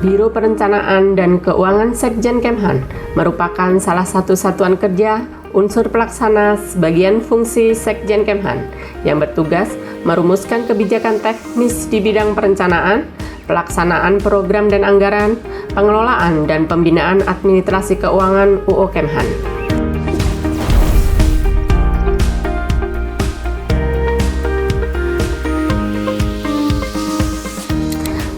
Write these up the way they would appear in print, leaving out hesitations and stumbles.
Biro Perencanaan dan Keuangan Sekjen Kemhan merupakan salah satu satuan kerja unsur pelaksana sebagian fungsi Sekjen Kemhan yang bertugas merumuskan kebijakan teknis di bidang perencanaan, pelaksanaan program dan anggaran, pengelolaan dan pembinaan administrasi keuangan UU Kemhan.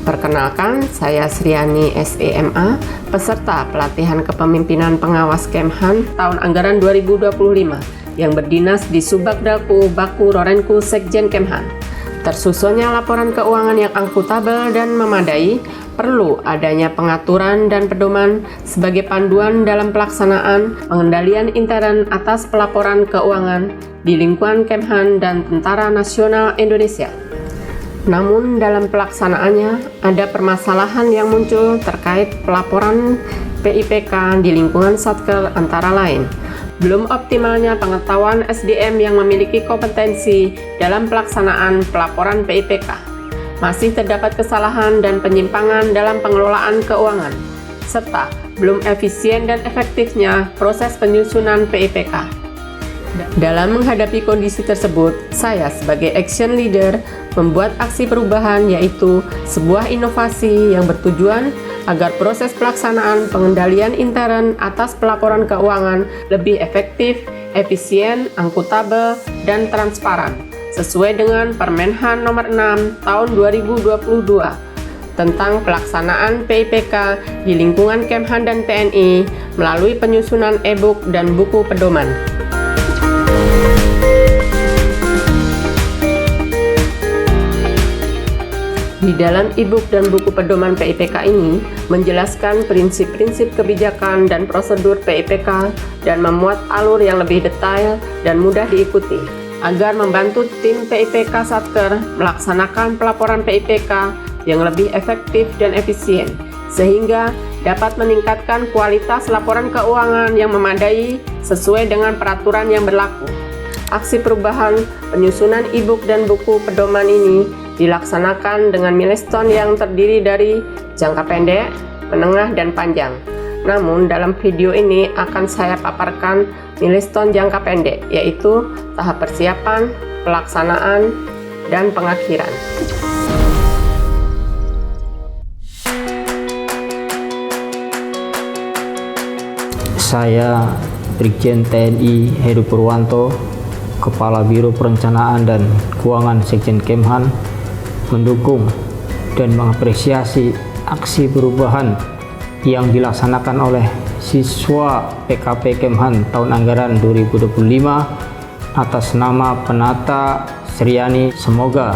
Perkenalkan, saya Sriani SEMA, peserta pelatihan kepemimpinan pengawas Kemhan tahun anggaran 2025 yang berdinas di Subagdalku Baku Rorenku Sekjen Kemhan. Tersusunnya laporan keuangan yang akuntabel dan memadai, perlu adanya pengaturan dan pedoman sebagai panduan dalam pelaksanaan pengendalian intern atas pelaporan keuangan di lingkungan Kemhan dan Tentara Nasional Indonesia. Namun dalam pelaksanaannya ada permasalahan yang muncul terkait pelaporan PIPK di lingkungan Satker antara lain belum optimalnya pengetahuan SDM yang memiliki kompetensi dalam pelaksanaan pelaporan PIPK. Masih terdapat kesalahan dan penyimpangan dalam pengelolaan keuangan, serta belum efisien dan efektifnya proses penyusunan PIPK. Dalam menghadapi kondisi tersebut, saya sebagai action leader membuat aksi perubahan, yaitu sebuah inovasi yang bertujuan agar proses pelaksanaan pengendalian intern atas pelaporan keuangan lebih efektif, efisien, akuntabel, dan transparan, sesuai dengan Permenhan Nomor 6 Tahun 2022 tentang pelaksanaan PIPK di lingkungan Kemhan dan TNI melalui penyusunan e-book dan buku pedoman. Di dalam e-book dan buku pedoman PIPK ini menjelaskan prinsip-prinsip kebijakan dan prosedur PIPK dan memuat alur yang lebih detail dan mudah diikuti agar membantu tim PIPK Satker melaksanakan pelaporan PIPK yang lebih efektif dan efisien sehingga dapat meningkatkan kualitas laporan keuangan yang memadai sesuai dengan peraturan yang berlaku. Aksi perubahan penyusunan e-book dan buku pedoman ini dilaksanakan dengan milestone yang terdiri dari jangka pendek, menengah, dan panjang. Namun dalam video ini akan saya paparkan milestone jangka pendek, yaitu tahap persiapan, pelaksanaan, dan pengakhiran. Saya Brigjen TNI Heru Purwanto, Kepala Biro Perencanaan dan Keuangan Sekjen Kemhan, mendukung dan mengapresiasi aksi perubahan yang dilaksanakan oleh siswa PKP Kemhan tahun anggaran 2025 atas nama Penata Sriani. Semoga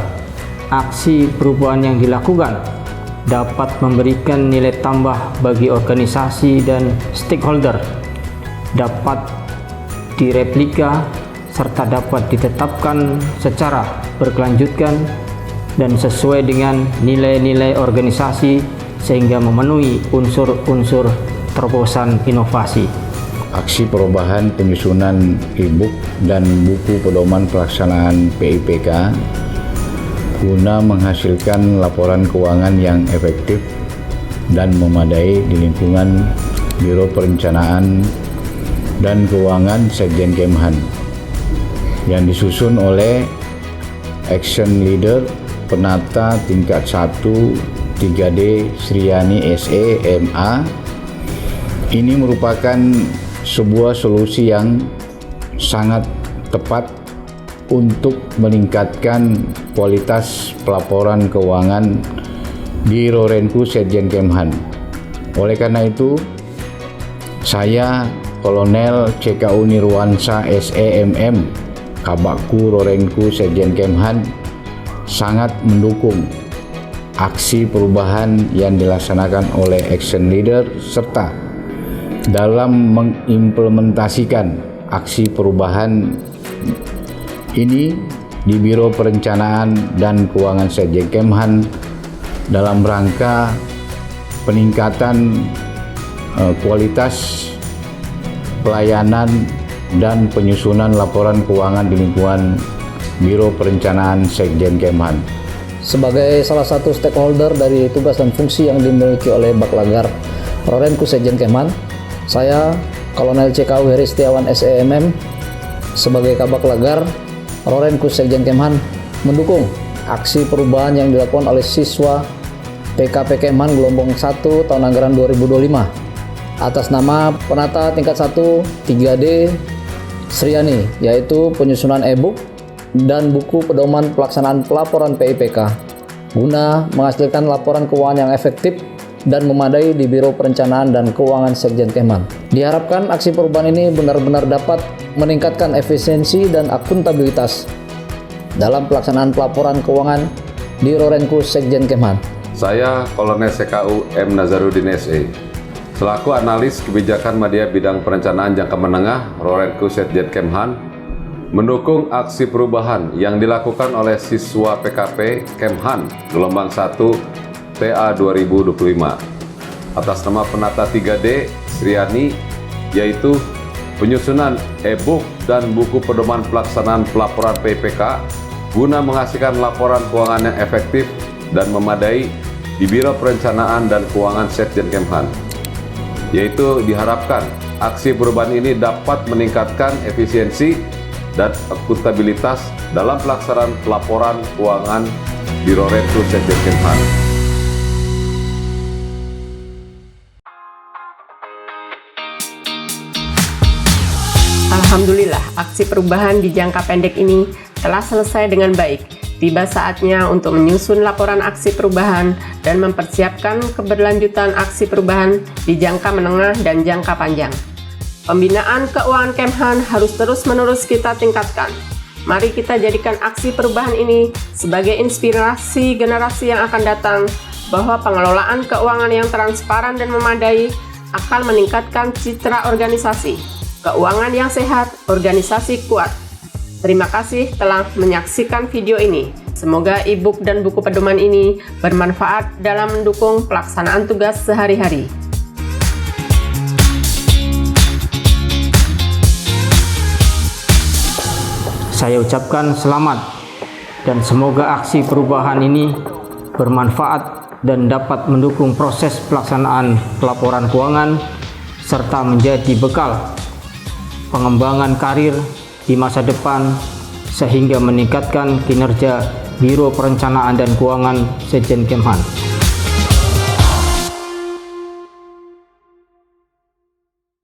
aksi perubahan yang dilakukan dapat memberikan nilai tambah bagi organisasi dan stakeholder, dapat direplika serta dapat ditetapkan secara berkelanjutan dan sesuai dengan nilai-nilai organisasi sehingga memenuhi unsur-unsur terobosan inovasi. Aksi perubahan penyusunan e-book dan buku pedoman pelaksanaan PIPK guna menghasilkan laporan keuangan yang efektif dan memadai di lingkungan Biro Perencanaan dan Keuangan Sekjen Kemhan yang disusun oleh Action Leader Penata Tingkat 1 3D Sriani SEMA. Ini merupakan sebuah solusi yang sangat tepat untuk meningkatkan kualitas pelaporan keuangan di Rorenku Sekjen Kemhan. Oleh karena itu, saya Kolonel CKU Nirwansa SEMM Kabakku Rorenku Sekjen Kemhan sangat mendukung aksi perubahan yang dilaksanakan oleh Action Leader serta dalam mengimplementasikan aksi perubahan ini di Biro Perencanaan dan Keuangan Sekjen Kemhan dalam rangka peningkatan kualitas pelayanan dan penyusunan laporan keuangan di lingkungan Biro Perencanaan Sekjen Kemhan. sebagai salah satu stakeholder dari tugas dan fungsi yang dimiliki oleh Baklagar Rorenku Sekjen Kemhan, saya Kolonel CKU Heri Setiawan SEMM sebagai Kabaklagar Rorenku Sekjen Kemhan mendukung aksi perubahan yang dilakukan oleh siswa PKP Kemhan gelombang 1 tahun anggaran 2025 atas nama penata tingkat 1 3D Sriani, yaitu penyusunan e-book dan buku pedoman pelaksanaan pelaporan PIPK guna menghasilkan laporan keuangan yang efektif dan memadai di Biro Perencanaan dan Keuangan Sekjen Kemhan. Diharapkan aksi perubahan ini benar-benar dapat meningkatkan efisiensi dan akuntabilitas dalam pelaksanaan pelaporan keuangan di Rorenku Sekjen Kemhan. Saya Kolonel CKU M. Nazarudin SE, selaku analis kebijakan media bidang perencanaan jangka menengah Rorenku Sekjen Kemhan, mendukung aksi perubahan yang dilakukan oleh siswa PKP Kemhan gelombang 1 TA 2025 atas nama penata 3D Sriani, yaitu penyusunan e-book dan buku pedoman pelaksanaan pelaporan PIPK guna menghasilkan laporan keuangan yang efektif dan memadai di Biro Perencanaan dan Keuangan Sekjen Kemhan. Yaitu diharapkan aksi perubahan ini dapat meningkatkan efisiensi dan akuntabilitas dalam pelaksanaan pelaporan keuangan di Rorenku Sekjen Kemhan. Alhamdulillah, aksi perubahan di jangka pendek ini telah selesai dengan baik. Tiba saatnya untuk menyusun laporan aksi perubahan dan mempersiapkan keberlanjutan aksi perubahan di jangka menengah dan jangka panjang. Pembinaan keuangan Kemhan harus terus-menerus kita tingkatkan. Mari kita jadikan aksi perubahan ini sebagai inspirasi generasi yang akan datang bahwa pengelolaan keuangan yang transparan dan memadai akan meningkatkan citra organisasi. Keuangan yang sehat, organisasi kuat. Terima kasih telah menyaksikan video ini. Semoga e-book dan buku pedoman ini bermanfaat dalam mendukung pelaksanaan tugas sehari-hari. Saya ucapkan selamat dan semoga aksi perubahan ini bermanfaat dan dapat mendukung proses pelaksanaan pelaporan keuangan serta menjadi bekal pengembangan karir di masa depan sehingga meningkatkan kinerja Biro Perencanaan dan Keuangan Sekjen Kemhan.